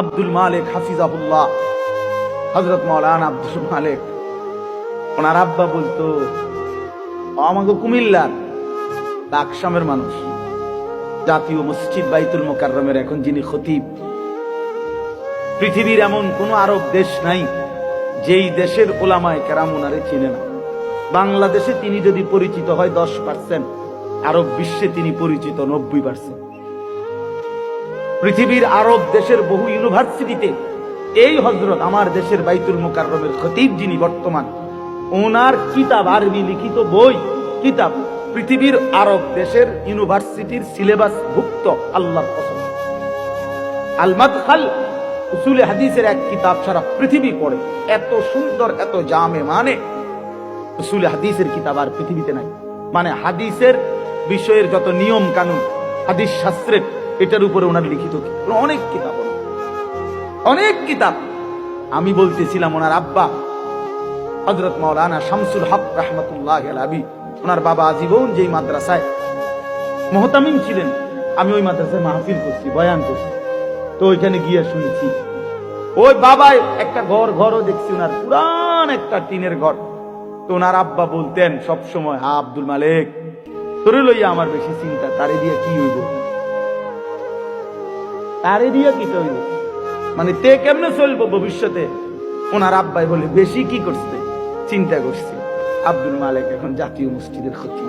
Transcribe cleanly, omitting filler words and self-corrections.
আব্দুল মালিক হাফিজাহুল্লাহ, হযরত মাওলানা আব্দুল মালিক, ওনার আব্বা বলতো আমাকে কুমিল্লার লাকসামের মানুষ, জাতীয় মসজিদ বাইতুল মোকাররমের এখন যিনি খতিব, পৃথিবীর এমন কোন আরব দেশ নাই যেই দেশের উলামায়ে কেরাম ওনারে চিনে না। বাংলাদেশে তিনি যদি পরিচিত হয় 10%, আরব বিশ্বে তিনি পরিচিত 90%। পৃথিবীর আরব দেশের বহু ইউনিভার্সিটিতে এই হযরত আমার দেশের বাইতুল মোকাররমের খতিব যিনি বর্তমান, ওনার কিতাব, আরবি লিখিত বই কিতাব পৃথিবীর আরব দেশের ইউনিভার্সিটির সিলেবাস ভুক্ত। আল্লাহর কসম, আল মাদখাল উসুলে হাদিসের এক কিতাব সারা পৃথিবী পড়ে, এত সুন্দর, এত জামে, মানে উসুলে হাদিসের কিতাব আর পৃথিবীতে নাই। মানে হাদিসের বিষয়ের যত নিয়ম কানুন, হাদিস শাস্ত্রের, এটার উপরে ওনার লিখিত অনেক কিতাব, অনেক কিতাব। আমি বলতেছিলাম ওনার আব্বা হযরত মাওলানা শামসুল হক রাহমাতুল্লাহি আলাইহি, ওনার বাবা আজীবন যেই মাদ্রাসায় মুহতামিম ছিলেন, আমি ওই মাদ্রাসায় মাহফিল করছি, বয়ান করছি, তো ওইখানে গিয়ে শুনেছি ওই বাবায় একটা ঘরও দেখছি, ওনার পুরান একটা টিনের ঘর। তো ওনার আব্বা বলতেন সব সময়, হা আব্দুল মালিক, তোরে লইয়া আমার বেশি চিন্তা, তারে দিয়ে কি হইব, তারে দিয়ে কি হইব, মানে তে কেমনে চলবো ভবিষ্যতে। ওনার আব্বাই বলে বেশি কি করছে, চিন্তা করছে আব্দুল মালিক এখন জাতীয় মসজিদের খতিব।